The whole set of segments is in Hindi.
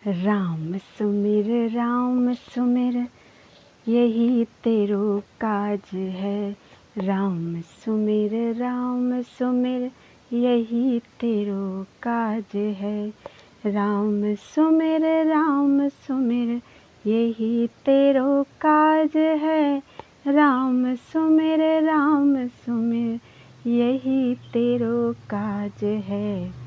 राम सुमिर यही तेरो काज है। राम सुमिर यही तेरो काज है। राम सुमिर यही तेरो काज है। राम सुमिर यही तेरो काज है।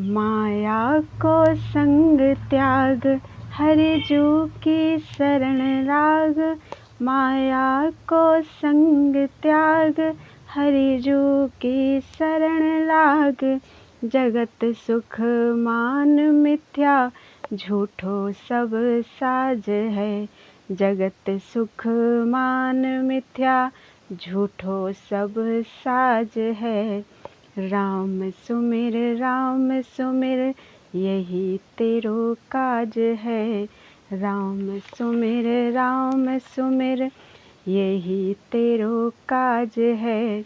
माया को संग त्याग हरि जू की शरण लाग। माया को संग त्याग हरि जू की शरण लाग। जगत सुख मान मिथ्या झूठो सब साज है। जगत सुख मान मिथ्या झूठो सब साज है। राम सुमिर यही तेरो काज है। राम सुमिर यही तेरो काज है।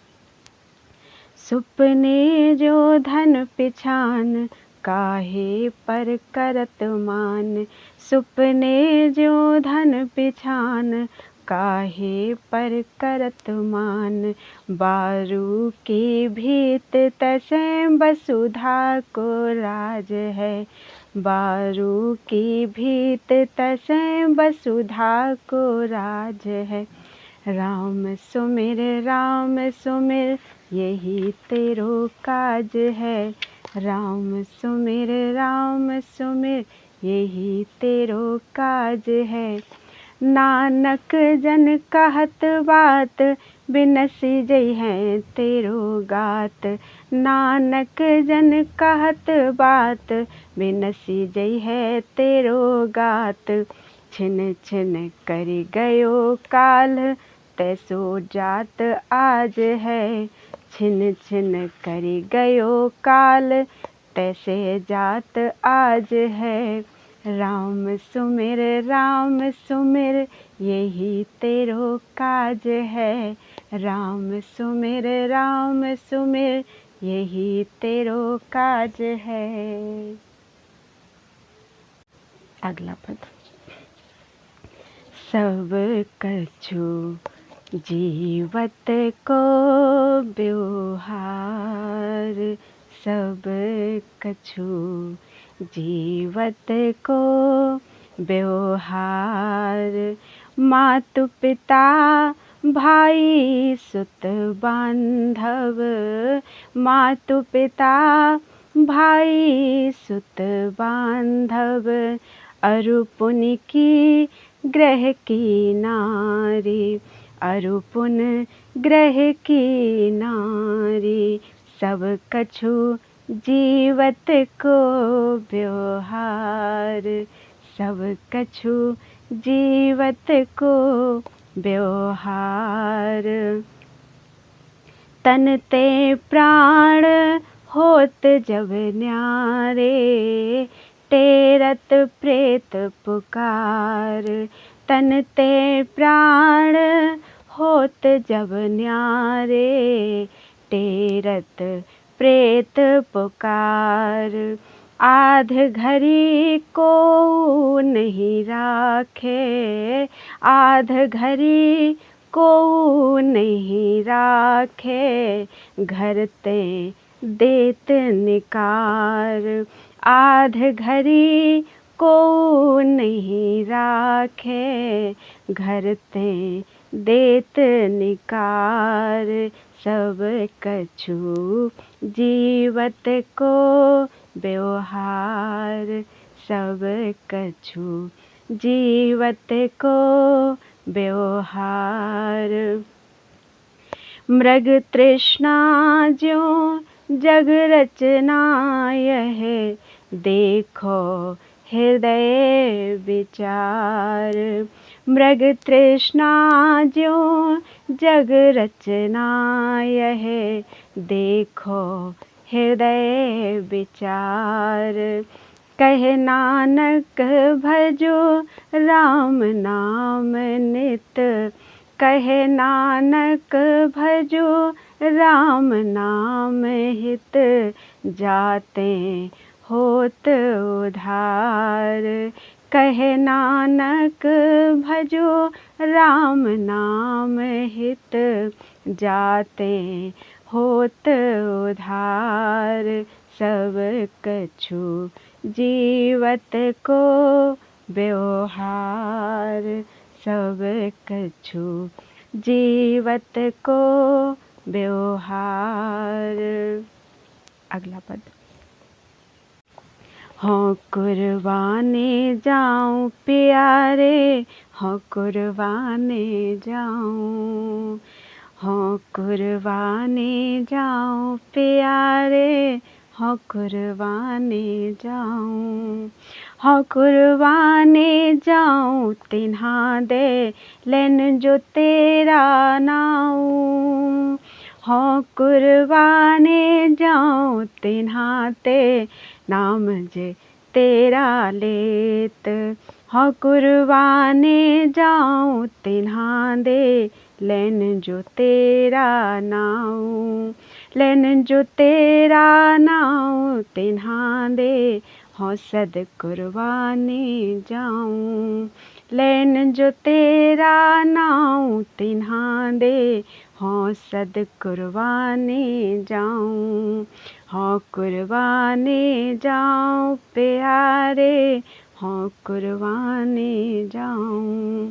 सुपने जो धन पिछान काहे पर करत मान। सुपने जो धन पिछान काहे पर करत मान। बारू की भीत तसे वसुधा को राज है। बारू की भीत तसे वसुधा को राज है। राम सुमिर यही तेरो काज है। राम सुमिर यही तेरो काज है। नानक जन कहत बात बिनसी जई है तेरो गात। नानक जन कहत बात बिनसी जई है तेरो गात। छिन छिन करि गयो काल तैसो जात आज है। छिन छिन करि गयो काल तैसे जात आज है। राम सुमिर यही तेरो काज है। राम सुमिर यही तेरो काज है। अगला पद। सब कछु जीवत को व्यवहार। सब कछु जीवत को व्यवहार। मातु पिता भाई सुत बांधव। मातु पिता भाई सुत बांधव। अरु पुनि की ग्रह की नारी। अरु पुन ग्रह की नारी। सब कछु जीवत को व्यवहार। सब कछु जीवत को व्यवहार। तन ते प्राण होत जब न्यारे। टेरत प्रेत पुकार। तन ते प्राण होत जब न्यारे। टेरत प्रेत पुकार। आध घड़ी को नहीं राखे। आध घड़ी को नहीं राखे। घर ते देत निकार। आध घड़ी को नहीं राखे। घर ते देत निकार। सब कछु जीवत को व्यवहार। सब कछु जीवत को व्यवहार। मृग तृष्णा ज्यों जग रचना यह देखो हृदय विचार। मृग तृष्णा ज्यों जग रचना यह देखो हृदय विचार। कहे नानक भजो राम नाम नित। कहे नानक भजो राम नाम हित। जाते होत उधार। कहे नानक भजो राम नाम हित, जाते होत उधार। सब कछु जीवत को व्यवहार, सब कछु जीवत को व्यवहार। अगला पद। हाँ कुर्बाने जाऊं प्यारे, हाँ कुर्बाने जाऊं, हाँ कुर्बाने जाऊं प्यारे, हाँ कुर्बाने जाऊं, हाँ कुर्बाने जाऊं तिन्हा दे लेन जो तेरा नाऊं। हाँ कुर्बाने जाऊं तिन्हा ते नाम जे तेरा लेत। हाँ कुर्बाने जाऊं तिन्हा दे लेन जो तेरा नाऊं, लेन जो तेरा नाऊं तिन्हा दे। हाँ सद कुर्बाने जाऊं, लेन जो तेरा नाऊं तिन्हा दे। हाँ सद कुर्बाने जाऊं, हाँ कुर्बाने जाऊं प्यारे, हाँ कुर्बाने जाऊं।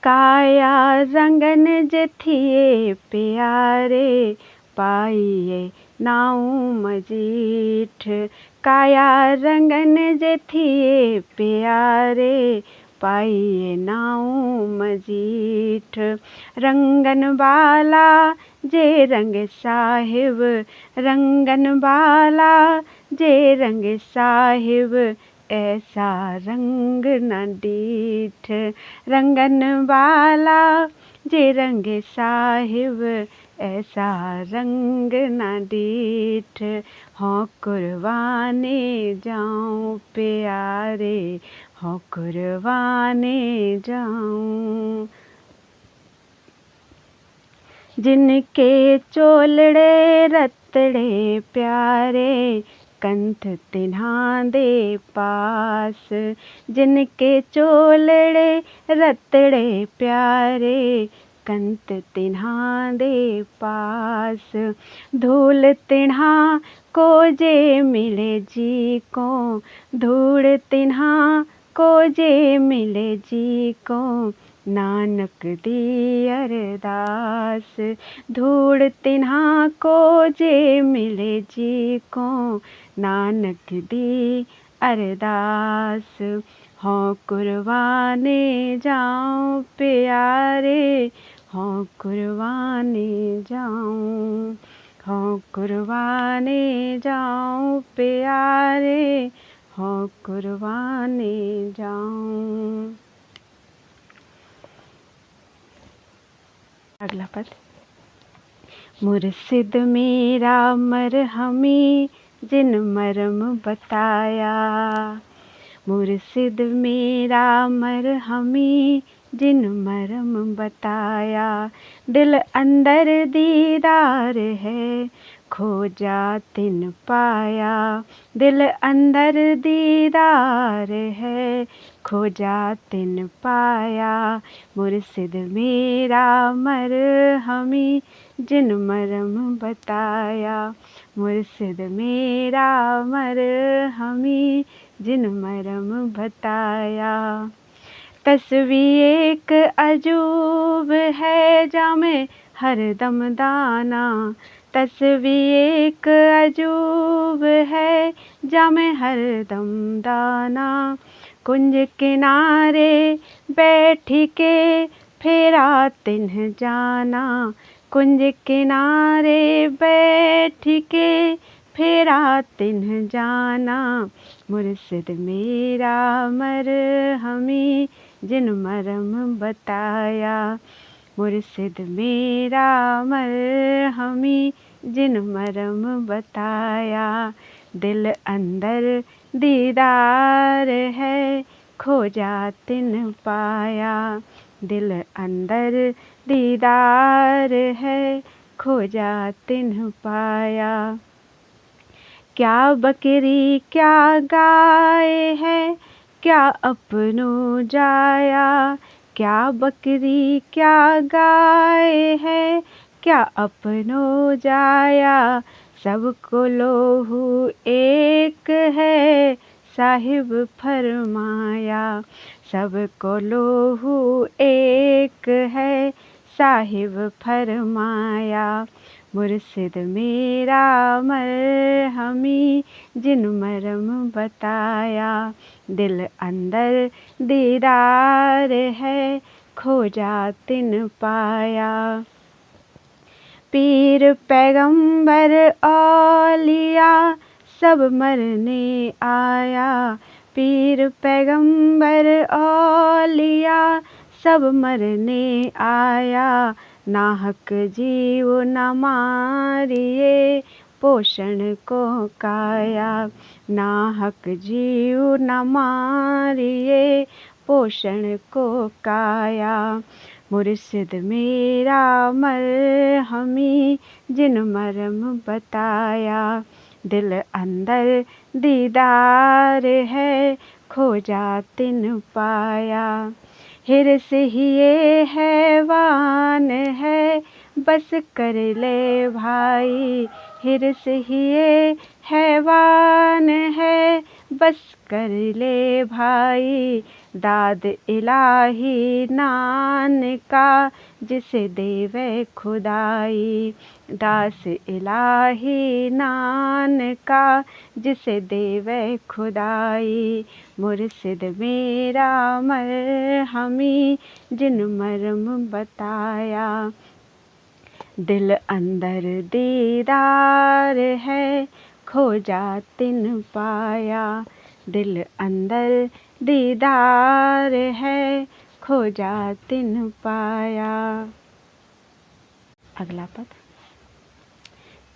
काया रंगन जे थिए प्यारे, पाइए नाऊं मजीठ। काया रंगन जे थिए प्यारे, पाइए नाऊं मजीठ। रंगन वाला जे रंग साहिब, रंगन वाला जे रंग साहिब, ऐसा रंग न डीठ। रंगन वाला जे रंग साहिब, ऐसा रंग न डीठ। हाँ कुर्बाने जाऊं प्यारे, हाँ कुर्बाने जाऊं। जिनके चोलड़े रतड़े प्यारे, कंठ तिन्हा दे पास। जिनके चोलड़े रतड़े प्यारे, कंठ तिन्हा दे पास। धूल तिन्हा को जे मिले जी को, धूल तिन्हा को जे मिले जी को, नानक दी अरदास। धूड़ तिन्हा को जे मिले जी को, नानक दी अरदास। हाँ कुर्बाने जाऊं प्यारे, हाँ कुर्बाने जाऊं, हाँ कुर्बाने जाऊं प्यारे, हाँ कुर्बाने जाऊं। अगला पद। मुर्शिद मेरा मरहमी जिन मरम बताया, मुर्शिद मेरा मरहमी जिन मरम बताया। दिल अंदर दीदार है खोजा तिन पाया, दिल अंदर दीदार है खोजा तिन पाया। मुर्शिद मेरा मरहमी जिन मरम बताया, मुर्शिद मेरा मरहमी जिन मरम बताया। तस्वीर एक अजूब है जामे हरदम दाना, तस्वीर एक अजूब है जामे हरदम दाना। कुंज किनारे बैठ के फेरा तिन्ह जाना, कुंज किनारे बैठ के फेरा तिन्ह जाना। मुर्शिद मेरा मरहमी जिन मरम बताया, मुर्शिद मेरा मरहमी जिन मरम बताया। दिल अंदर दीदार है खोजा तिन पाया, दिल अंदर दीदार है खोजा तिन पाया। क्या बकरी क्या गाय है, क्या अपनो जाया। क्या बकरी क्या गाय है, क्या अपनो जाया। सबको लोहू एक है, साहिब फरमाया। सबको लोहू एक है, साहिब फरमाया। मुर्शिद मेरा मरहमी, जिन मरम बताया। दिल अंदर दीदार है, खोजा तिन पाया। पीर पैगंबर औलिया, सब मरने आया। पीर पैगंबर औलिया, सब मरने आया। नाहक जीव न मारिए, पोषण को काया। नाहक जीव न मारिए, पोषण को काया। मुर्शिद मेरा मरहमी, जिन मरम बताया। दिल अंदर दीदार है, खोजा तिन पाया। हिर्स ही ये हैवान है, बस कर ले भाई। हिर्स ही ये हैवान है, बस कर ले भाई। दाद इलाही नान का, जिसे देवे खुदाई। दास इलाही नान का, जिसे देवे खुदाई। मुर्शिद मेरा मरहमी, जिन मरम बताया। दिल अंदर दीदार है, खोजा तिन पाया। दिल अंदर दीदार है, खोजा तिन पाया। अगला पद।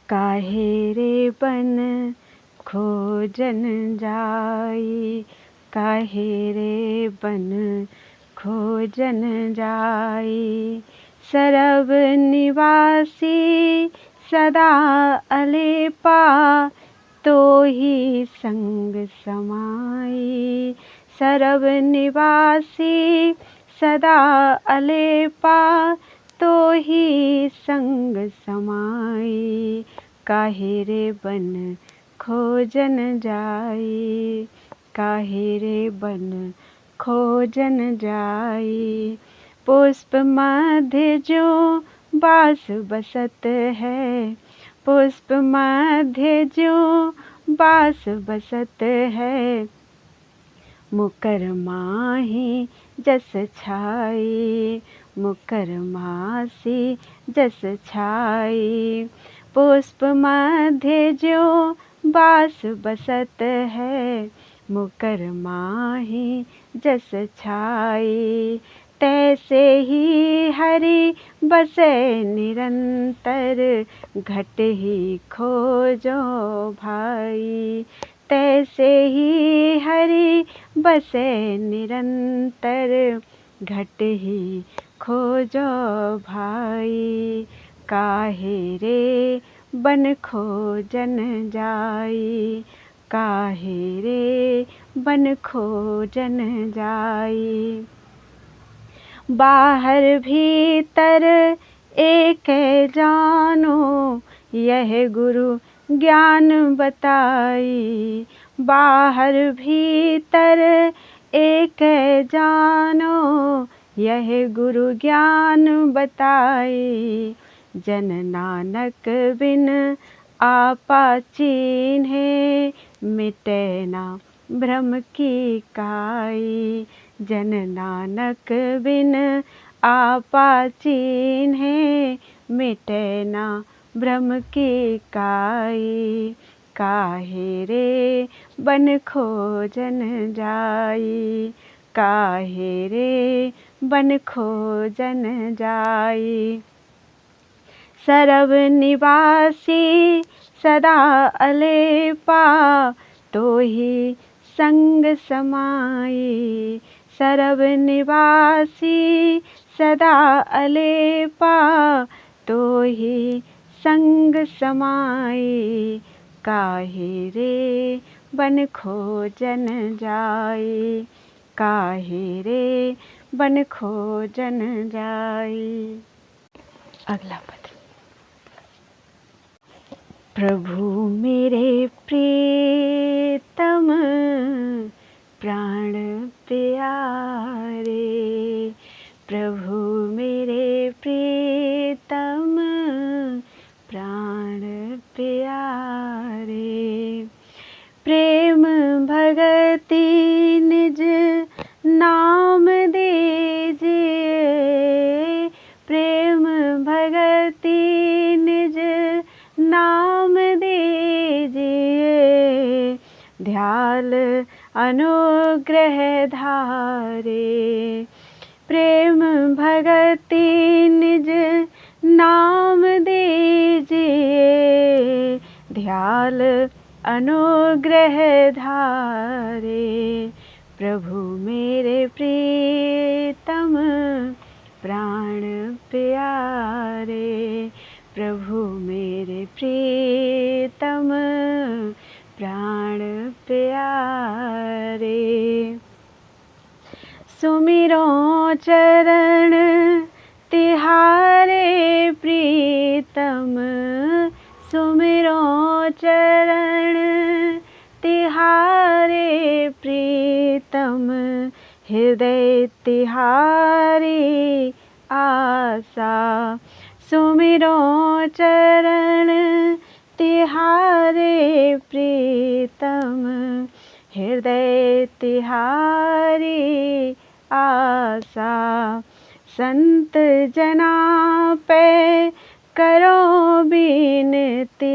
काहे रे बन खोजन जाई, काहे रे बन खोजन जाई। सरब निवासी सदा अलेपा, तो ही संग समाई। सरब निवासी सदा अलेपा, तो ही संग समाई। काहे रे बन खोजन जाई, काहे रे बन खोजन जाई। पुष्प मध्य जो बास बसत है, पुष्प मध्य जो बास बसत है। मुकर माही जस छाई, मुकर मासी जस छाई। पुष्प मध्य जो बास बसत है, मुकर माही जस छाई। तैसे ही हरि बसे निरंतर, घट ही खोजो भाई। तैसे ही हरि बसे निरंतर, घट ही खोजो भाई। काहे रे बन खोजन जाई, काहे रे बन खोजन जाई। बाहर भीतर एक जानो, यह गुरु ज्ञान बताई। बाहर भीतर एक जानो, यह गुरु ज्ञान बताई। जन नानक बिन आपा चीन्हे, मिटे ना भ्रम की काई। जन नानक बिन आपा चीन्हे, मिटे ना भ्रम की काई। काहे रे बन खोजन जाई, काहे रे बन खोजन जाई। सरब निवासी सदा अलेपा, तो ही संग समाई। सरब निवासी सदा अलेपा, तो ही संग समाई। काहे रे बन खोजन जाए, काहे रे बन खोजन जाए। अगला पद। प्रभु मेरे प्रीतम प्राण प्यारे, प्रभु मेरे प्रीतम प्राण प्यारे। प्रेम भगति निज नाम दीजिए, प्रेम भगति निज नाम दीजिए। ध्यान अनुग्रह धारे, प्रेम भगति निज नाम दीजिए। ध्यान अनुग्रह धारे, प्रभु मेरे प्रीतम प्राण प्यारे, प्रभु मेरे प्रीतम प्राण प्यारे। सुमिरो चरण तिहारे प्रीतम, सुमिरो चरण तिहारे प्रीतम। हृदय तिहारी आशा, सुमिरो चरण तिहारे प्रीतम। हृदय तिहारी आशा। संत जना पे करो बिनती,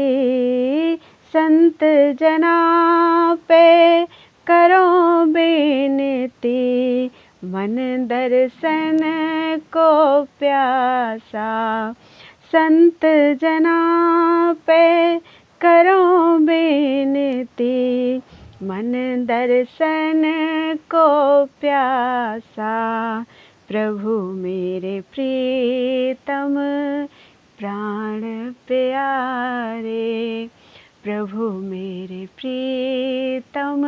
संत जना पे करो बिनती। मन दर्शन को प्यासा, संत जना पे करो बिनती। मन दर्शन को प्यासा, प्रभु मेरे प्रीतम प्राण प्यारे, प्रभु मेरे प्रीतम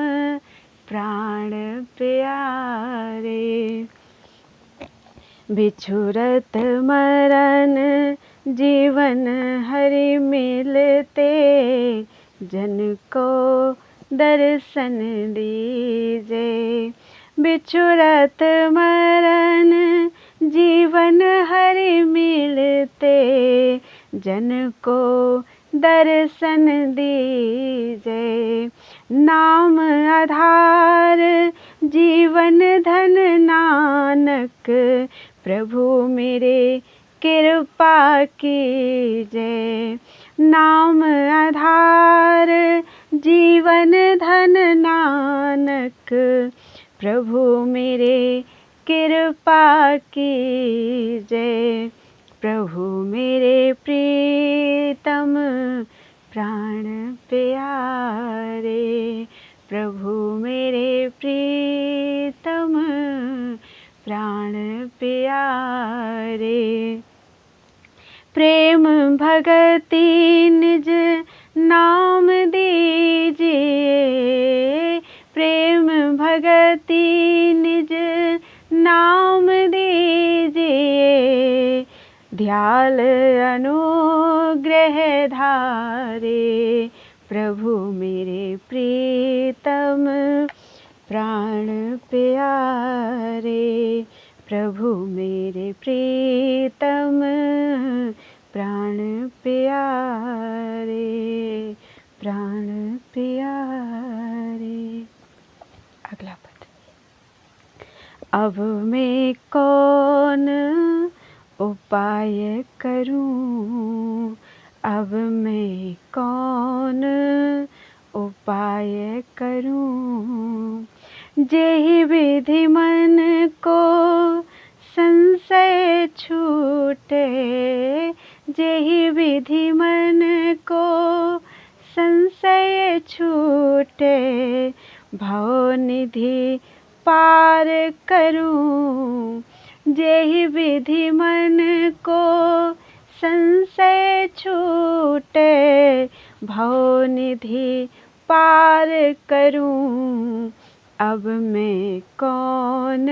प्राण प्यारे। बिछुरत मरण जीवन हरि मिलते, जन को दर्शन दीजे। बिछुरत मरण जीवन हरि मिलते, जन को दर्शन दीजे। नाम आधार जीवन धन नानक, प्रभु मेरे कृपा कीजे। नाम आधार जीवन धन नानक, प्रभु मेरे कृपा कीजे। प्रभु मेरे प्रीतम प्राण प्यारे, प्रभु मेरे प्रीतम प्राण प्यारे। प्रेम भगति निज नाम दीजिए, प्रेम भगति निज नाम दीजिए। ध्यान अनुग्रह धारे, प्रभु मेरे प्रीतम प्राण प्यारे, प्रभु मेरे प्रीतम प्राण प्यारे, प्राण प्यारे। अगला पद। अब मैं कौन उपाय करूं, अब मैं कौन उपाय करूं। जेहि विधि मन को संशय छूटे, जेहि विधि मन को संशय छूटे। भवनिधि पार करूं, जेहि विधि मन को संशय छूटे। भवनिधि पार करूं, अब मैं कौन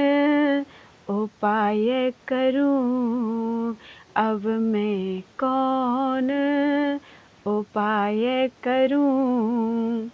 उपाय करूं, अब मैं कौन उपाय करूं।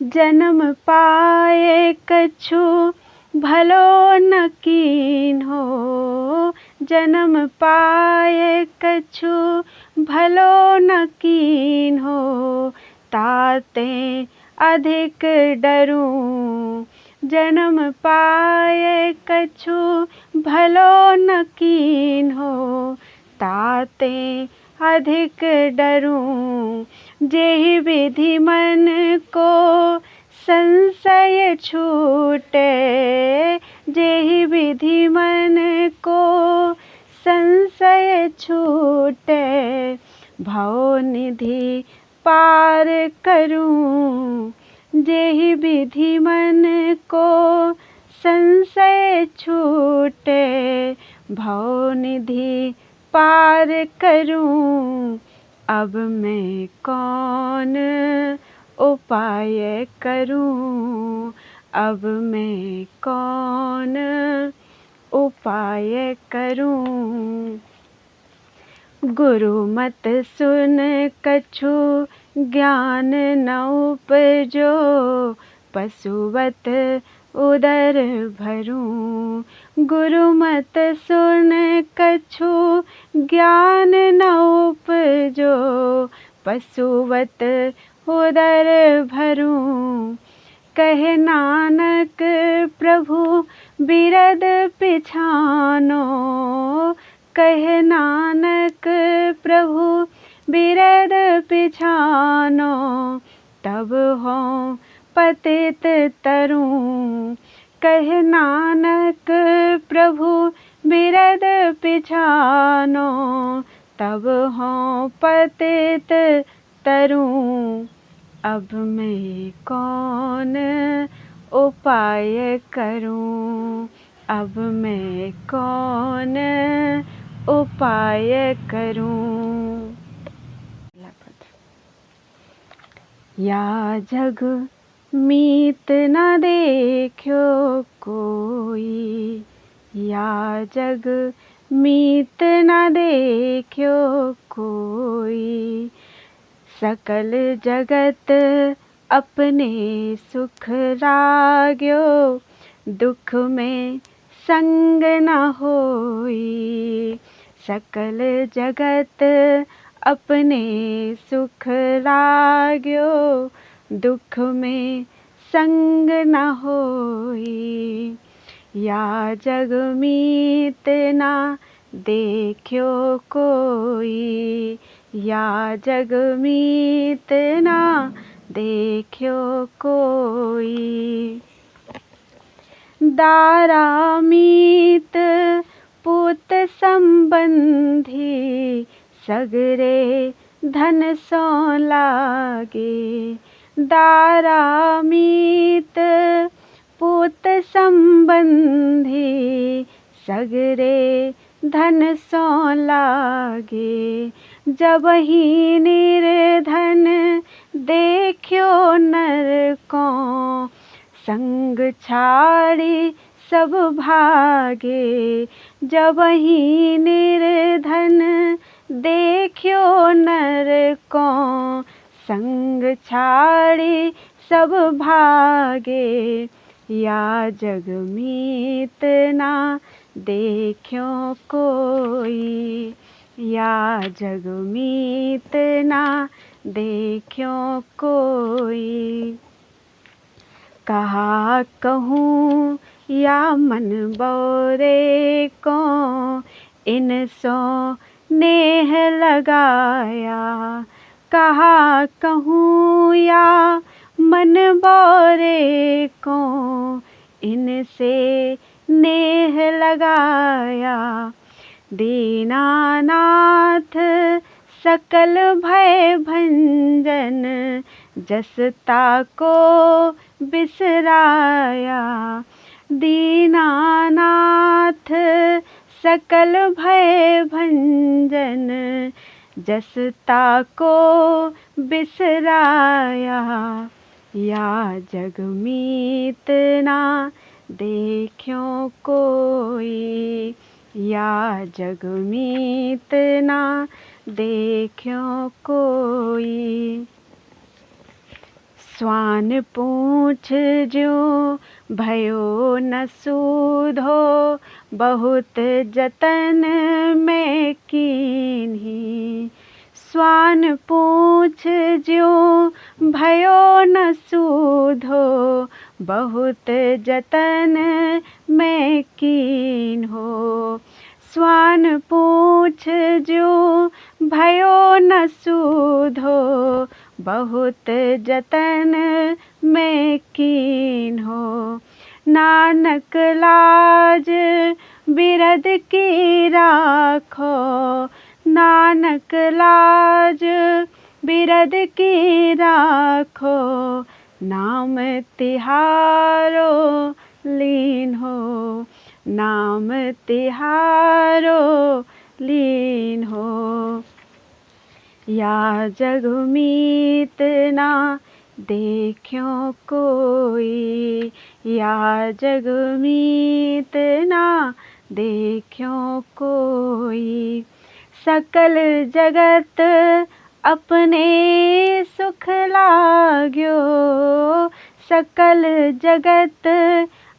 जन्म पाए कछु भलो न कीन्हो, जन्म पाए कछु भलो न कीन्हो, ताते अधिक डरूं। जन्म पाए कछु भलो न कीन्हो, ताते अधिक डरूं। जेहि विधि मन को संशय छूटे, जेहि विधि मन को संशय छूटे, भवनिधि पार करूं। जेहि विधि मन को संशय छूटे, भवनिधि पार करूं, अब मैं कौन उपाय करूं, अब मैं कौन उपाय करूं। गुरु मत सुन कछु ज्ञान न उपजो, पशुवत उदर भरूं। गुरु मत सुन कछु ज्ञान न उपजो, पशुवत उदर भरूं। कहे नानक प्रभु बिरद पिछानो, कहे नानक प्रभु बिरद पिछानो, तब हों पतित तरूं। कहे नानक प्रभु बिरद पिछानो, तब हों पतित तरूं। अब मैं कौन उपाय करूं, अब मैं कौन उपाय करूं। या जग मीत न देखो कोई, या जग मीत न देखो कोई, सकल जगत अपने सुख लाग्यो, दुख में संग न होई। सकल जगत अपने सुख लाग्यो, दुख में संग न होई। या जग मीत ना देखो कोई, या जग मीत ना देखो कोई। दारा मीत पुत संबंधी, सगरे धन सो लागे। दारा मीत पुत संबंधी, सगरे धन सो लागे। जब ही निर्धन देखो नर को, संग छाड़ी सब भागे। जब ही निर्धन देखो नर को, संग छाड़ी सब भागे। या जग मीत ना देखो कोई, या जग मीत ना देखो कोई। कहा कहूँ या मन बोरे को, इन सो नेह लगाया। कहा कहूँ या मन बोरे को, इनसे नेह लगाया। दीनानाथ सकल भय भंजन, जस ताको बिसराया। दीनानाथ सकल भय भंजन, जस ताको बिसराया, या जग मीत ना देखियो कोई, या जग मीत ना देखियो कोई। स्वान पूछ ज्यों भयो न सूधो, बहुत जतन में कीन्ही। स्वान पूछ ज्यों भयो न सूधो, बहुत जतन में कीन्हो। स्वान पूछ ज्यों भयो न सूधो, बहुत जतन में कीन्हो। नानक लाज बिरद की राखो, नानक लाज बिरद की राखो, नाम तिहारो लीन हो, नाम तिहारो लीन हो। या जग मीत ना देखियो कोई, या जग मीत ना देखियो कोई। सकल जगत अपने सुख लाग्यो, सकल जगत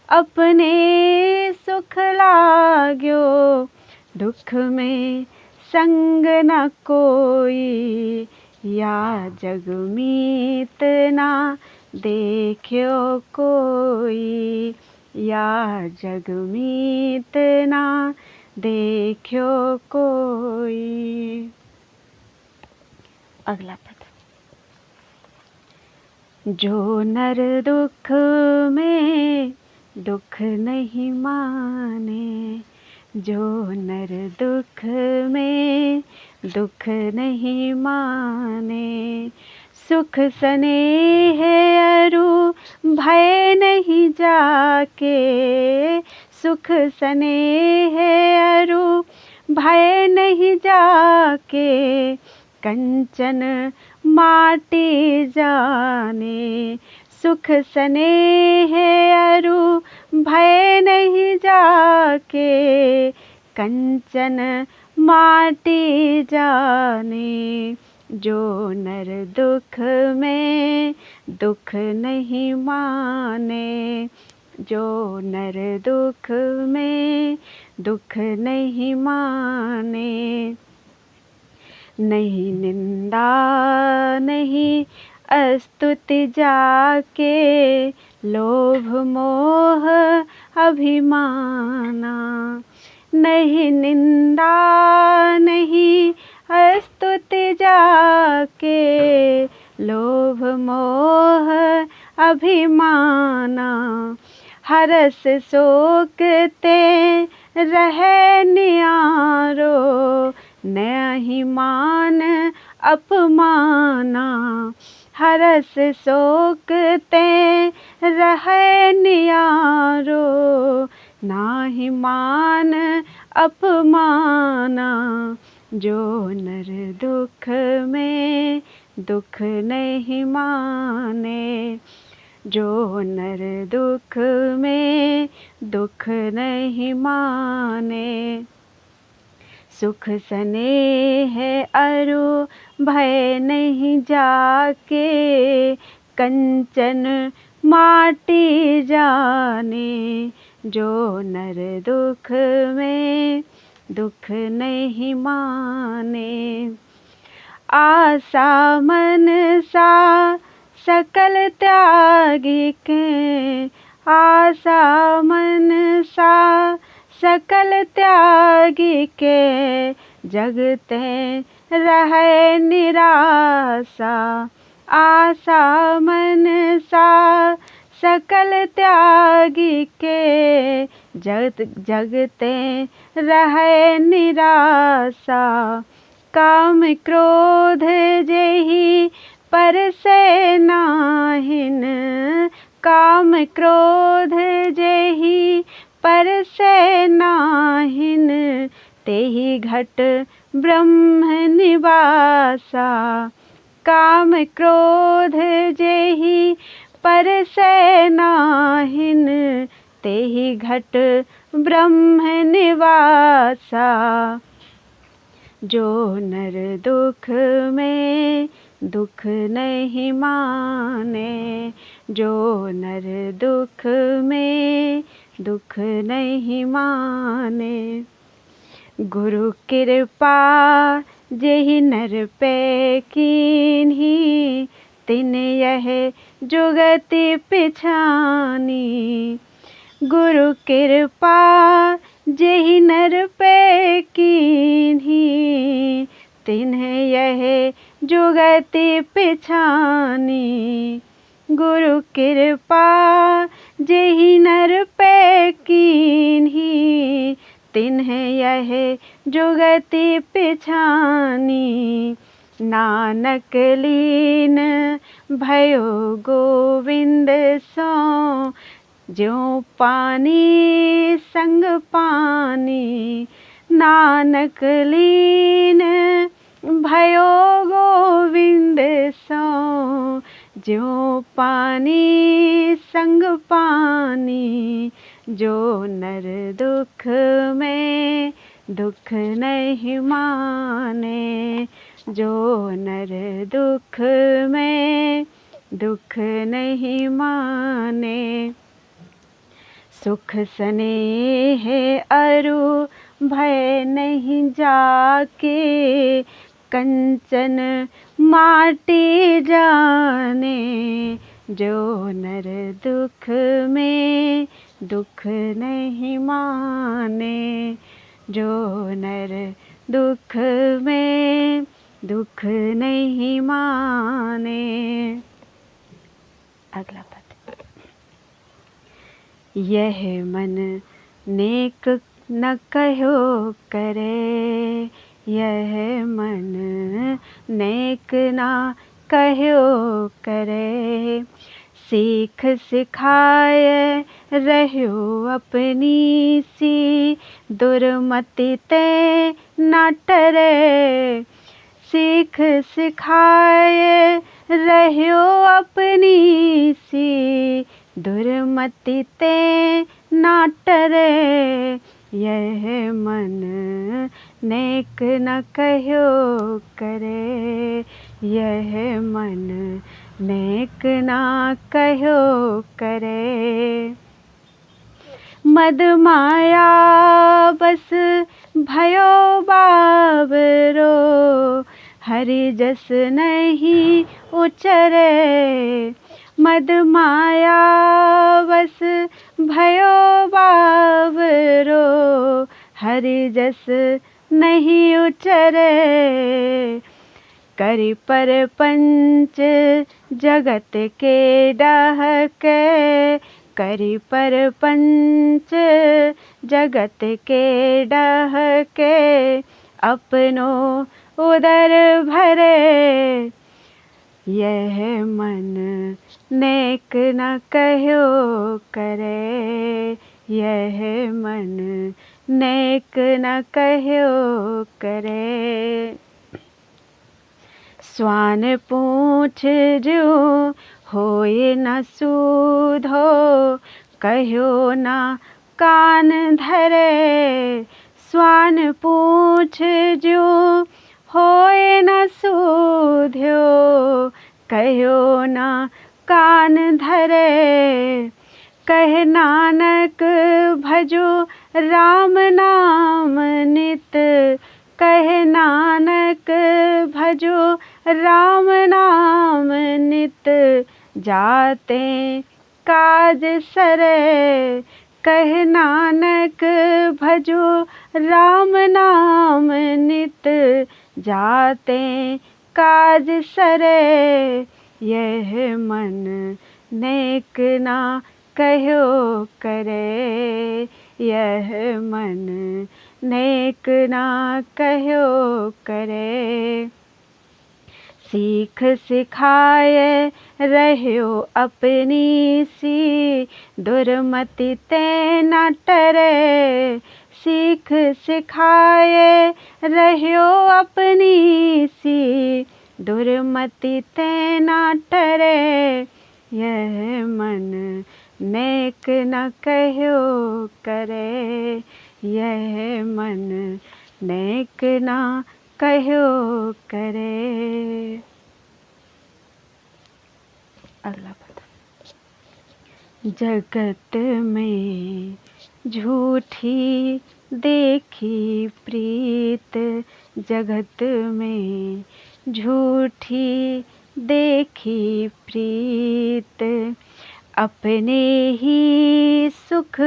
अपने सुख लाग्यो, दुख में संग न कोई। या जग मीत ना देखियो कोई, या जग मीत ना देखियो कोई। अगला पद। जो नर दुख में दुख नहीं माने, जो नर दुख में दुख नहीं माने। सुख स्नेह अरु भय नहीं जाके, सुख स्नेह अरु भय नहीं जाके। कंचन माटी जाने, सुख स्नेह अरु भय नहीं जाके। कंचन माटी जाने, जो नर दुख में दुख नहीं माने, जो नर दुख में दुख नहीं माने। नहीं निंदा नहीं स्तुति जाके, लोभ मोह अभिमाना। नहीं निंदा नहीं स्तुति जाके, लोभ मोह अभिमाना। हरस शोक ते रहे नियारो, नहीं मान अपमाना। हरस शोक ते रहे नियारो, नाही मान अपमाना। जो नर दुख में दुख नहीं माने, जो नर दुख में दुख नहीं माने। सुख स्नेह अरु भय नहीं जाके, कंचन माटी जाने। जो नर दुख में दुख नहीं माने। आशा मन सा सकल त्यागी के, आशा मन सा सकल त्यागी के। जगते रहे निराशा, आशा मन सा सकल त्यागी के। जगते रहे निराशा। काम क्रोध जेहि पर से नाहिन, काम क्रोध जेहि पर से नाहिन। तेहि घट ब्रह्म निवासा। काम क्रोध जेहि परसै नाहिन, तेहि घट ब्रह्म निवासा। जो नर दुख में दुख नहीं माने, जो नर दुख में दुख नहीं माने। गुरु कृपा जेहि नर पे कीन्ही, तिन यह जुगति पिछानी। गुरु कृपा जेहि नर पे कीन्ही, तिन्ह यह जुगति पिछानी। गुरु कृपा जेहि नर पे कीन्ही, तिन्ह यह जुगति पिछानी। नानक लीन भयो गोविंद सो, ज्यों पानी संग पानी। नानक लीन भयो गोविंद सो, ज्यों पानी संग पानी। जो नर दुख में दुख नहीं माने, जो नर दुख में दुख नहीं माने। सुख स्नेह अरु भय नहीं जाके, कंचन माटी जाने। जो नर दुख में दुख नहीं माने, जो नर दुख में दुख नहीं माने। अगला पद। यह मन नेक न कहो करे, यह मन नेक ना कहो करे। सीख सिखाए रहो अपनी सी, दुर्मति ते न टरे। सीख सिखाए रहो अपनी सी, दुर्मति ते न टरे। यह मन नेक न कहो करे, यह मन नेक ना कहो करे। मद माया बस भयो बाबरो, हरि जस नहीं उचरे। मद माया बस भयो बाबरो, हरि जस नहीं उचरे। करि पर पंच जगत के डाहके, करि पर पंच जगत के डाहके। अपनो उदर भरे, यह मन नेक न कहो करे, यह मन नेक न कहो करे। स्वान पूछ जो होए न सूधो, कहो न कान धरे। स्वान पूछ जो होए न सूध्यो, कहो न कान धरे। कह नानक भजो राम नाम नित, कह नानक भजो राम नाम नित। जाते काज सरे, कह नानक भजो राम नाम नित। जाते काज सरे, यह मन नेक ना कहो करे, यह मन नेक ना कहो करे। सीख सिखाए रहो अपनी सी, दुर्मति ते न टरे। सीख सिखाए रहियो अपनी सी, दुर्मति तैना टरे यह मन नेक न कहो करे, यह मन नेक न कहो करे। अगला पद। जगत में झूठी देखी प्रीत, जगत में झूठी देखी प्रीत, अपने ही सुख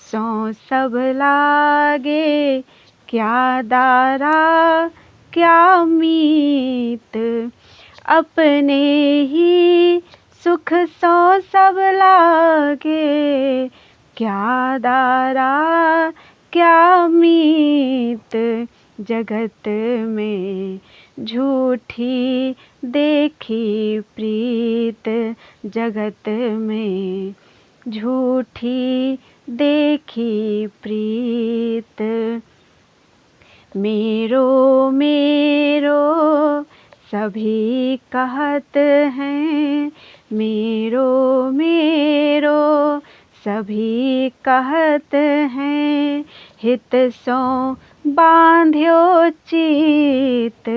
सो सब लागे, क्या दारा क्या मीत, अपने ही सुख सो सब लागे, क्या दारा क्या मीत, जगत में झूठी देखी प्रीत, जगत में झूठी देखी प्रीत, मेरो मेरो सभी कहत हैं, मेरो मेरो सभी कहत हैं, हित सो बांध्यो चित,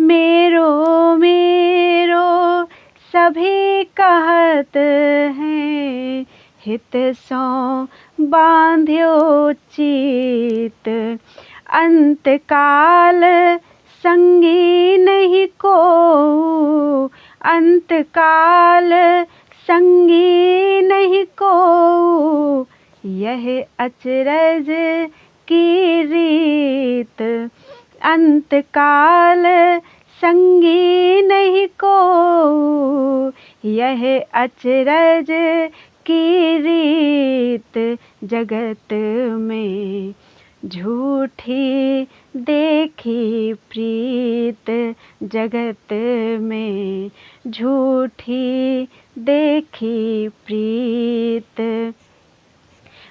मेरो मेरो सभी कहत हैं, हित सो बांध्यो चित, अंत काल संगी नहीं को, अंत काल संगी नहीं को, यह अचरज की रीत, अंत काल संगी नहीं को, यह अचरज की रीत, जगत में झूठी देखी प्रीत, जगत में झूठी देखी प्रीत,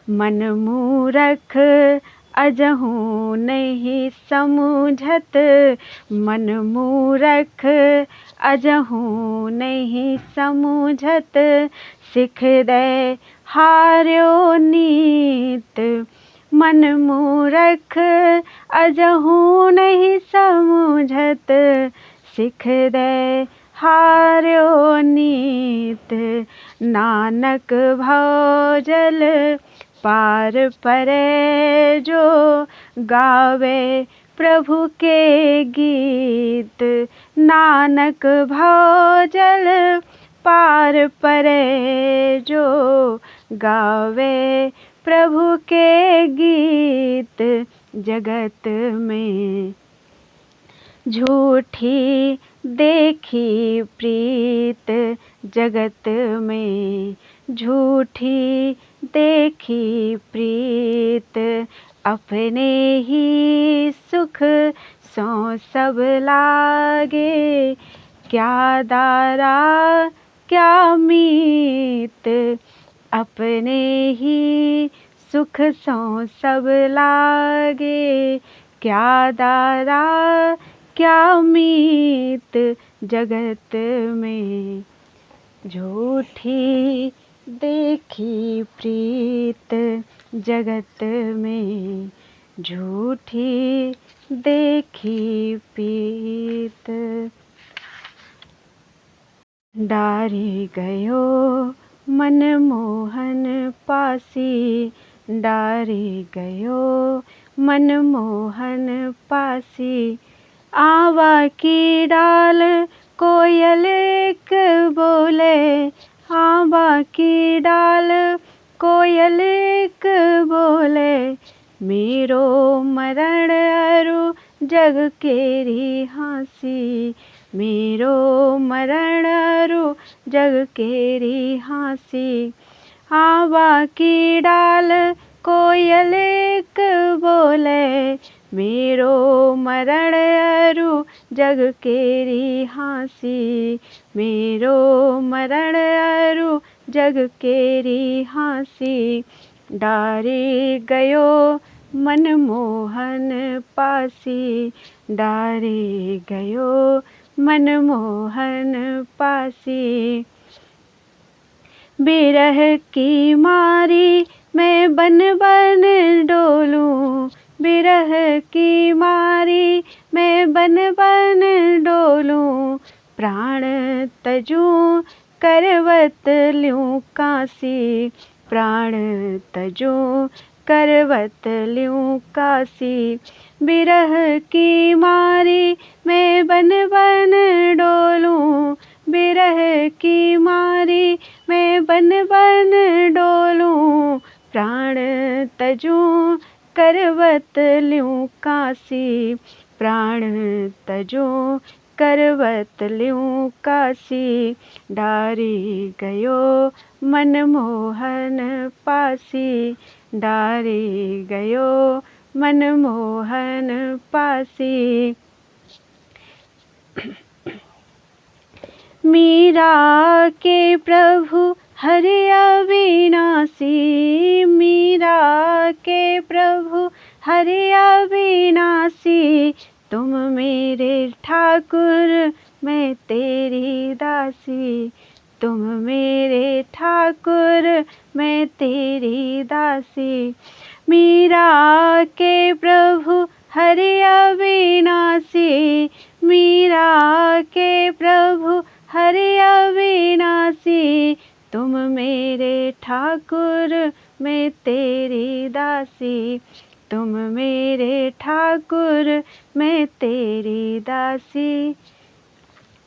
मन मूरख अजहू नहीं समझत, मन मूरख अजहू नहीं समझत, सिख दे हार्यो नीत, मन मूरख अजहू नहीं समझत, सिख दे हार्यो नीत, नानक भवजल पार परे जो गावे प्रभु के गीत, नानक भवजल पार परे जो गावे प्रभु के गीत, जगत में झूठी देखी प्रीत, जगत में झूठी देखी प्रीत, अपने ही सुख सो सब लागे, क्या दारा क्या मीत, अपने ही सुख सो सब लागे, क्या दारा क्या मीत, जगत में झूठी देखी प्रीत, जगत में झूठी देखी प्रीत। डारी गयो मन मोहन पासी, डारी गयो मन मोहन पासी, आवा की डाल कोयल एक बोले, आवा की डाल कोयल एक बोले, मेरो मरण अरु जग केरी हाँसी, मेरो मरण अरु जग केरी हाँसी, आवा की डाल कोयल एक बोले, मेरो मरण अरु जग केरी हाँसी, मेरो मरण अरु जग केरी हाँसी, डारी गयो मनमोहन पासी, डारे गयो मनमोहन पासी। बिरह की मारी मैं बन बन डोलूं, बिरह की मारी मैं बन बन डोलूं। प्राण तजूं करवत ल्यूं कासी, प्राण तजूं करवत ल्यूं कासी। बिरह की मारी मैं बन बन डोलूं, बिरह की मारी मैं बन बन डोलूं। प्राण तजूं करवत ल्यूं कासी, प्राण तजूं करवत ल्यूं कासी। डारी गयो मनमोहन पासी, डारी गयो मनमोहन पासी। मीरा के प्रभु हरि अविनाशी, मीरा के प्रभु हरि अविनाशी। तुम मेरे ठाकुर मैं तेरी दासी, तुम मेरे ठाकुर मैं तेरी दासी। मीरा के प्रभु हरि अविनाशी, मीरा के प्रभु हरि अविनाशी। तुम मेरे ठाकुर मैं तेरी दासी, तुम मेरे ठाकुर मैं तेरी दासी।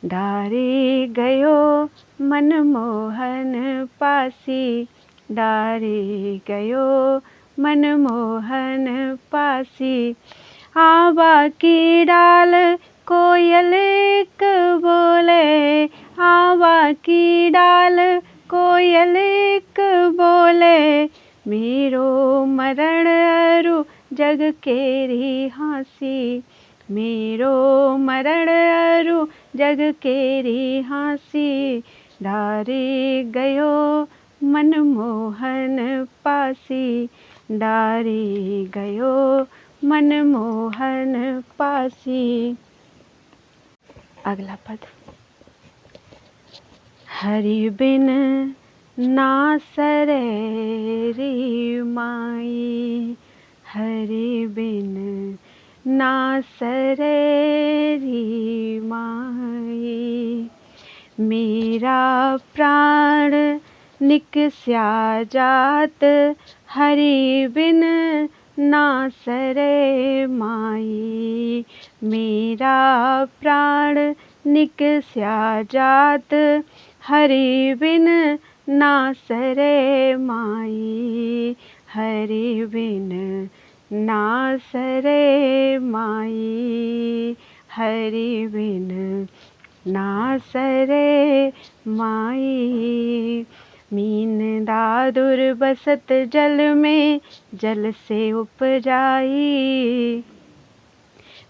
डारे गयो मनमोहन पासी, डारे गयो मनमोहन पासी। आंबा की डाल कोयल एक बोले, आंबा की डाल कोयल एक बोले। मेरो मरण अरु जग केरी हाँसी, मेरो मरण अरु जग केरी हाँसी। डारे गयो मनमोहन पासी, डारे गयो मनमोहन पासी। अगला पद। हरि बिन ना सरे रे माई, हरि बिन ना सरे रे माई। मेरा प्राण निकस्या जात, हरि बिन ना सरे माई। मेरा प्राण निकस्या जात, हरि बिन ना सरे माई, हरि बिन ना सरे माई, हरि बिन ना सरे माई। मीन दादुर बसत जल में, जल से उपजाई।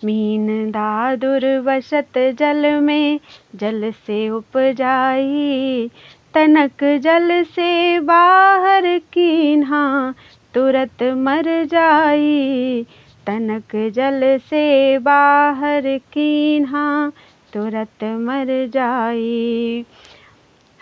मीन दादुर बसत जल में, जल से उपजाई। तनक जल से बाहर कीन्हा, तुरत मर जाई। तनक जल से बाहर कीन्हा, तुरत मर जाई।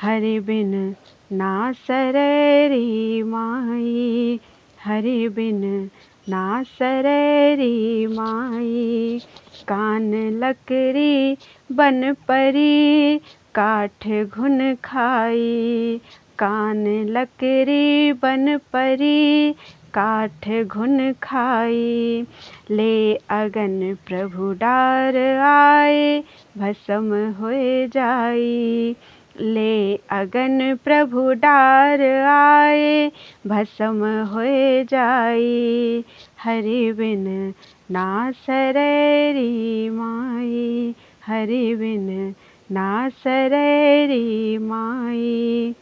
हरि बिन ना सरे रे माई, हरि बिन ना सरे रे माई। कान लकड़ी बन परी, काठ घुन खाई। कान लकड़ी बन परी, काठ घुन खाई। ले अगन प्रभु डार आए, भस्म होए जाई। ले अगन प्रभु डार आए, भस्म होए जाई। हरि बिन ना सरे रे माई, हरि बिन ना सरे रे माई।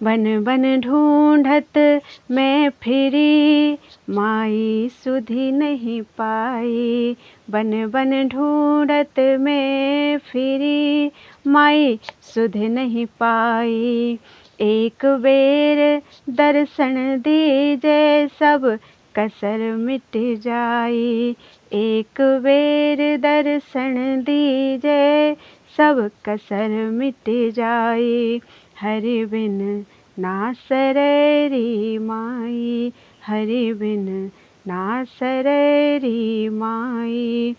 बन बन ढूंढत मैं फिरी, माई सुधि नहीं पाई। बन बन ढूंढत मैं फिरी, माई सुध नहीं पाई। एक बेर दर्शन दीजे सब कसर मिट जाई। एक बेर दर्शन दीजे सब कसर मिट जाई। हरि बिन ना सरे री माई, हरि बिन ना सरे री माई।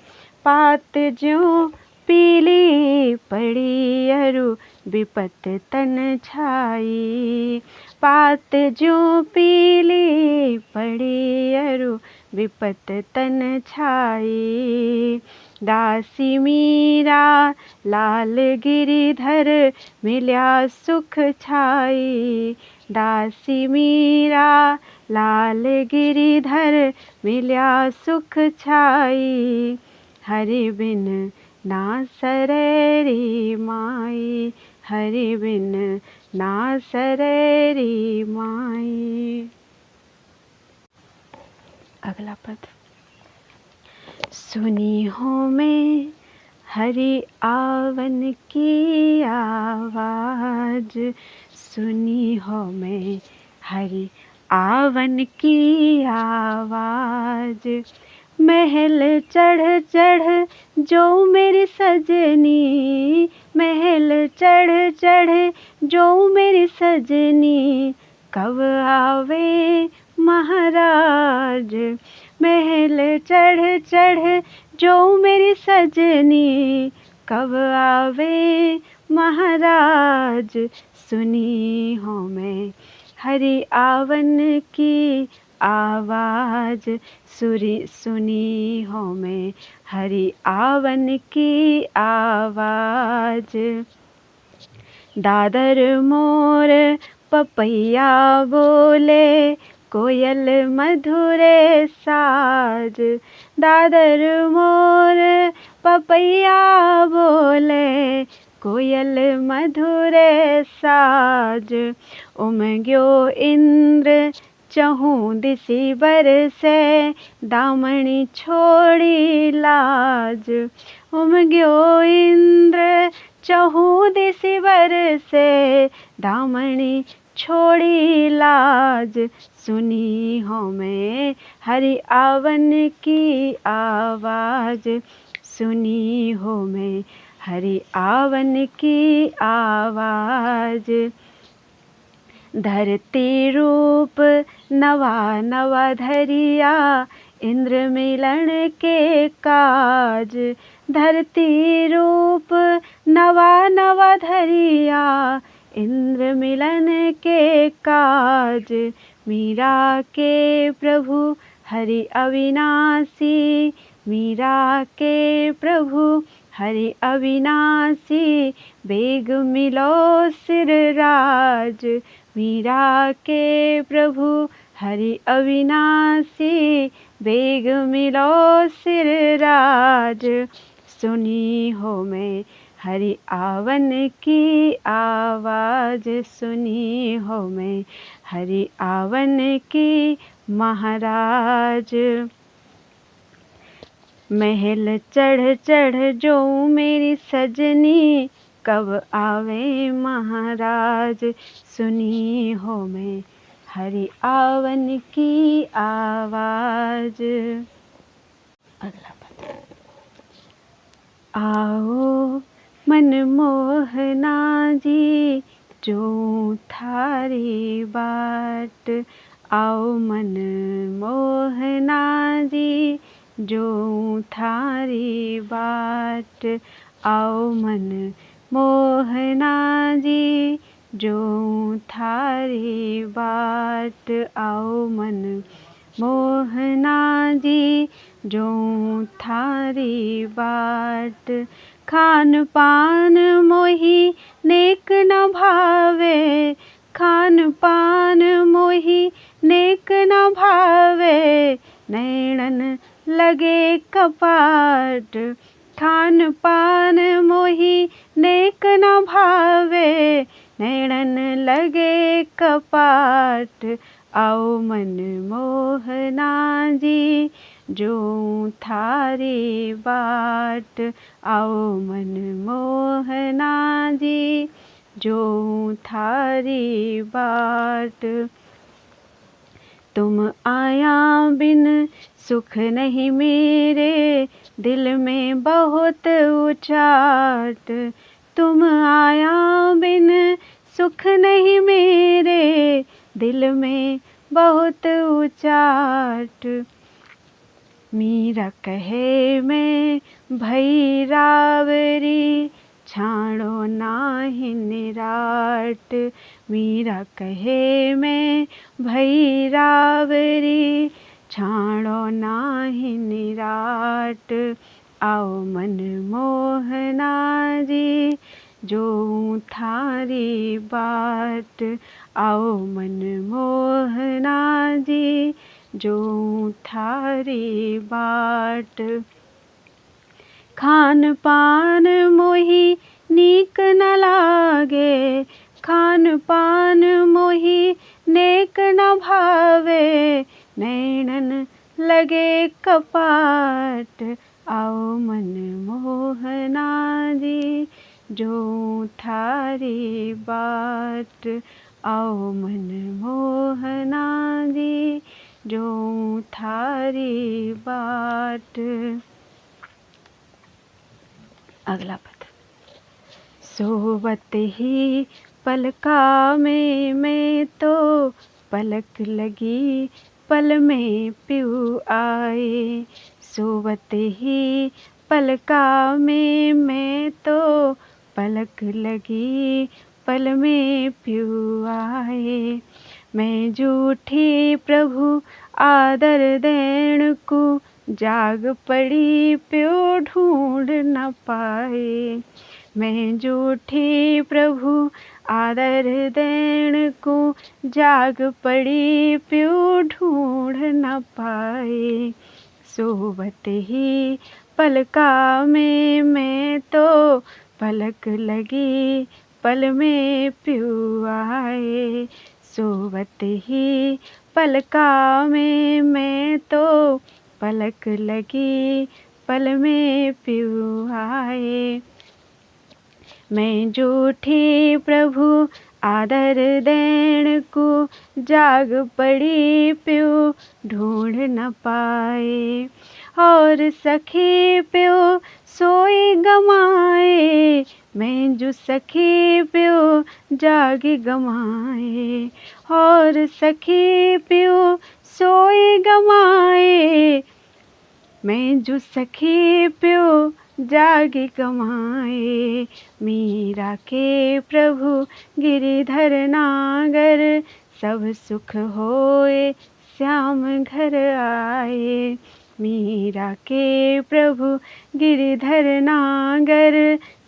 पात ज्यों पीली पड़ी अरु विपत तन छाई। पात ज्यों पीली पड़ी अरु विपत तन छाई। दासी मीरा लाल गिरिधर मिल्या सुख छाई। दासी मीरा लाल गिरिधर मिल्या सुख छाई। हरि बिन ना सरे री माई, हरि बिन ना सरे री माई। अगला पद। सुनी हो मैं हरि आवन की आवाज, सुनी हो मैं हरि आवन की आवाज। महल चढ़ चढ़ जो मेरी सजनी, महल चढ़ चढ़ जो मेरी सजनी, कब आवे महाराज। महल चढ़ चढ़ जो मेरी सजनी, कब आवे महाराज। सुनी हो मैं हरि आवन की आवाज, सुनी हो मैं हरि आवन की आवाज। दादर मोर पपैया बोले कोयल मधुरे साज। दादर मोर पपैया बोले कोयल मधुरे साज। उमग्यो इंद्र चहूँ दिशि बरसे दामनी छोड़ी लाज। उमग्यो इंद्र चहूँ दिशि बरसे दामनी छोड़ी लाज। सुनी हो मैं हरि आवन की आवाज, सुनी हो मैं हरि आवन की आवाज। धरती रूप नवा नवा धरिया इंद्र मिलन के काज। धरती रूप नवा नवा धरिया इंद्र मिलन के काज। मीरा के प्रभु हरि अविनाशी, मीरा के प्रभु हरि अविनाशी, बेग मिलो सिर राज। मीरा के प्रभु हरि अविनाशी, बेग मिलो सिर राज। सुनी हो मैं हरि आवन की आवाज, सुनी हो मैं हरि आवन की महाराज। महल चढ़ चढ़ जो मेरी सजनी, कब आवे महाराज। सुनी हो मैं हरि आवन की आवाज। अगला पद। आओ मनमोहना जी जो थारी बाट, आओ मनमोहना जी जो थारी बाट। आओ मनमोहना जी जो थारी बाट, आओ मनमोहना जी जो थारी बाट। खान पान मोहि नेक न भावे, खान पान मोहि नेक न भावे, नैणन लगे कपाट। खान पान मोहि नेक न भावे, नैणन लगे कपाट। आओ मनमोहना जी जो थारी बाट, आओ मनमोहना जी जो थारी बाट। तुम आया बिन सुख नहीं मेरे दिल में बहुत उचाट। तुम आया बिन सुख नहीं मेरे दिल में बहुत उचाट। मीरा कहे मैं भई रावरी छाणो नाही निराट। मीरा कहे मैं भई रावरी छाणो नाही निराट। आओ मन मोहना जी जो थारी बाट। आओ मन मोहना जी जो थारी बाट। खान पान मोही नीक न लागे खान पान मोही नेक न भावे नैनन लगे कपाट। आओ मन मोहना जी जो थारी बाट। आओ मन मोहना जी जो थारी बाट। अगला पद। सोवत ही पलका में मैं तो पलक लगी पल में पिऊ आए। सोवत ही पलका में मैं तो पलक लगी पल में पिऊ आए। मैं जूठी प्रभु आदर देण को जाग पड़ी प्यो ढूंढ न पाए। मैं जूठी प्रभु आदर देण को जाग पड़ी प्यो ढूंढ न पाए। सोवत ही पलका में मैं तो पलक लगी पल में पिऊ आए। सोवत ही पलका में मैं तो पलक लगी पल में पिऊ आए। मैं जूठी प्रभु आदर देण को जाग पड़ी प्यो ढूंढ न पाए। और सखी प्यो सोई गमाए मैं जो सखी प्यो जागी गमाए। और सखी प्यो सोई गमाए मैं जो सखी प्यो जागी गमाए। मीरा के प्रभु गिरिधर नागर सब सुख होए श्याम घर आए। मीरा के प्रभु गिरिधर नागर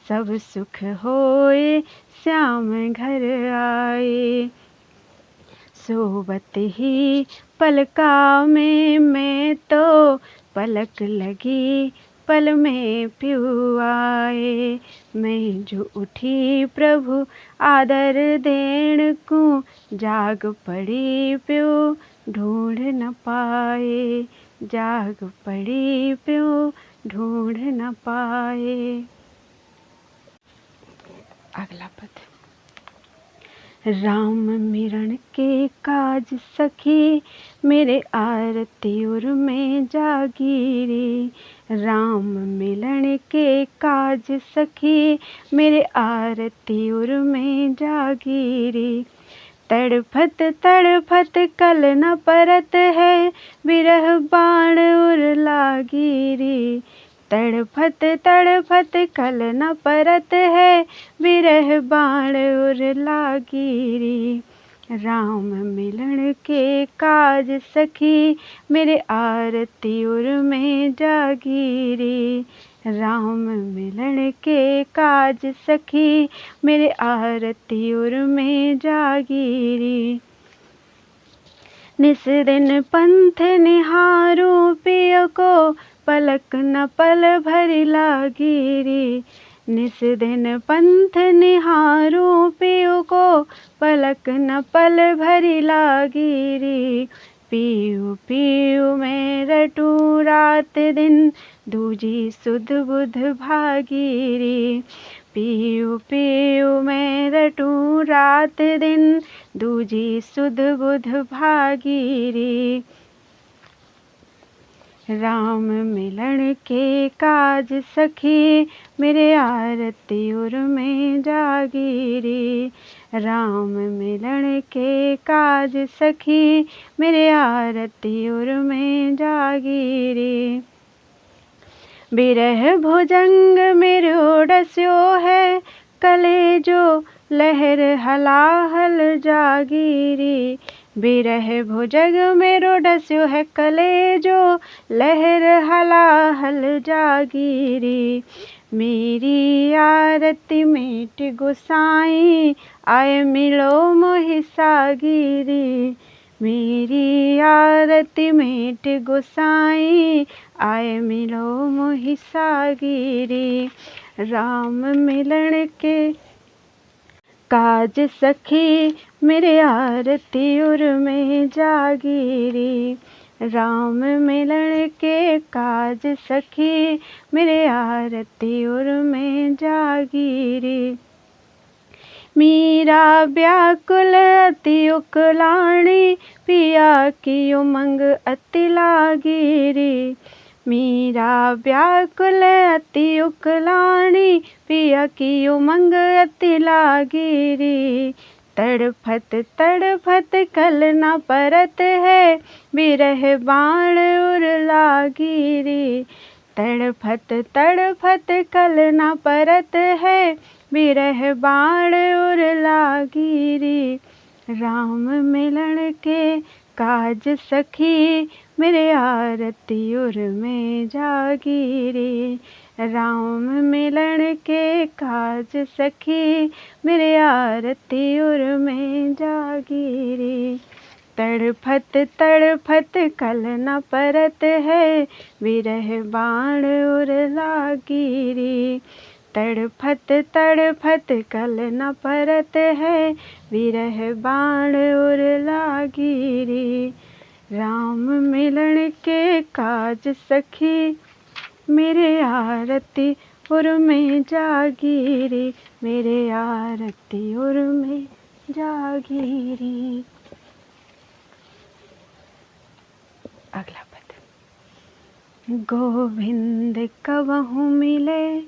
सब सुख होए श्याम घर आए। सोवत ही पलका में मैं तो पलक लगी पल में पिऊ आए। मैं जो उठी प्रभु आदर देण को जाग पड़ी प्यो ढूंढ न पाए। जाग पड़ी प्यो ढूंढ न पाए। अगला पद। राम मिरण के काज सखी मेरे आरती उर में जागी रे। राम मिलन के काज सखी मेरे आरती उर में जागी रे। तड़फत तड़फत कल न परत है विरह बाण उर लागी रे। तड़फत तड़फत कल न परत है विरह बाण उर लागी रे। राम मिलन के काज सखी मेरे आरती उर में जागी रे। राम मिलन के काज सखी मेरे आरती उर में जागी रे। निस दिन पंथ निहारूं पिय को पलक न पल भर लागी रे। निस दिन पंथ निहारूं पिय को पलक न पल भर लागी रे। पीऊ पीऊ मैं रटूं रात दिन दूजी सुध बुध भागी रे। पीऊ पीऊ मैं रटूं रात दिन, दूजी सुध बुध भागीरी। राम मिलन के काज सखी, मेरे आरती उर में जागीरी। राम मिलन के काज सखी, मेरे आरती उर में जागीरी। बिरह भुजंग मेरो डस्यो है, कलेजो लहर हलाहल जागीरी। बिरह भुजंग मेरो डस्यो है, कलेजो लहर हलाहल जागीरी। मेरी आरती मेट गोसाई, आए मिलो मोहि सागीरी। मेरी आरती मेट गोसाई, आए मिलो मोहि सागीरी। राम मिलन के काज सखी, मेरे आरती उर में जागीरी। राम मिलन के काज सखी, मेरे आरती उर में जागीरी। मीरा व्याकुल अति उकलाणी, पिया की उमंग अति लागीरी। मीरा व्याकुल अति उकलाणी, पिया की उमंग अति लागीरी। तड़फत तड़फत कल न परत है, बिरह बाण उर लागीरी। तड़फत तड़फत कल न परत है, बिरह बाण उर लागीरी। राम मिलन के काज सखी, मेरे आरती उर में जागीरी। राम मिलन के काज सखी, मेरे आरती उर में जागीरी। तड़फत तड़फत कल न परत है, बिरह बाण उर लागीरी। तड़फत तड़फत कल न परत है, बिरह बाण उर लागीरी। राम मिलन के काज सखी, मेरे आरती उर में जागीरी। मेरे आरती उर में जागीरी। अगला पद। गोविंद कबहु मिले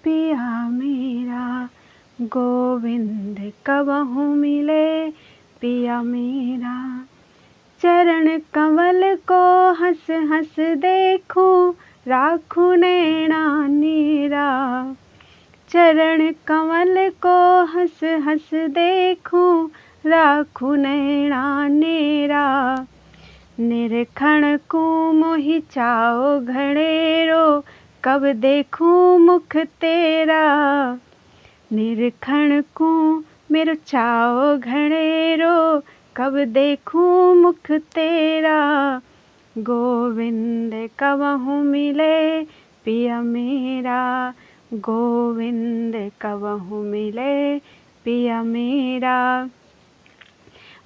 पिया मेरा, गोविंद कबहु मिले पिया मेरा। चरण कमल को हंस हंस देखूं, राखूं नैना नीरा। चरण कमल को हंस हंस देखूं, राखूं नैना नीरा। निरखण को मोहि चाओ घणेरो, कब देखूं मुख तेरा। निरखण को मेरो चाओ घणेरो, कब देखूं मुख तेरा। गोविंद कबहु मिले पिया मेरा, गोविंद कबहु मिले पिया मेरा।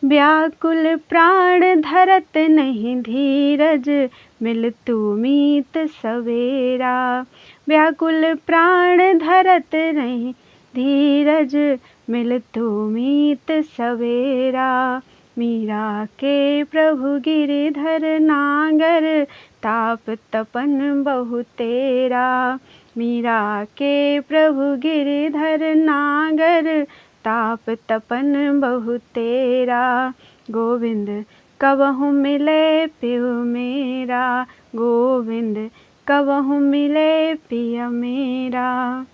व्याकुल प्राण धरत नहीं धीरज, मिल तू मीत सवेरा। व्याकुल प्राण धरत नहीं धीरज, मिल तू मीत सवेरा। मीरा के प्रभु गिरिधर नागर, ताप तपन बहु तेरा। मीरा के प्रभु गिरिधर नागर, ताप तपन बहु तेरा। गोविंद कबहु मिले पिया मेरा, गोविंद कबहु मिले पिया मेरा।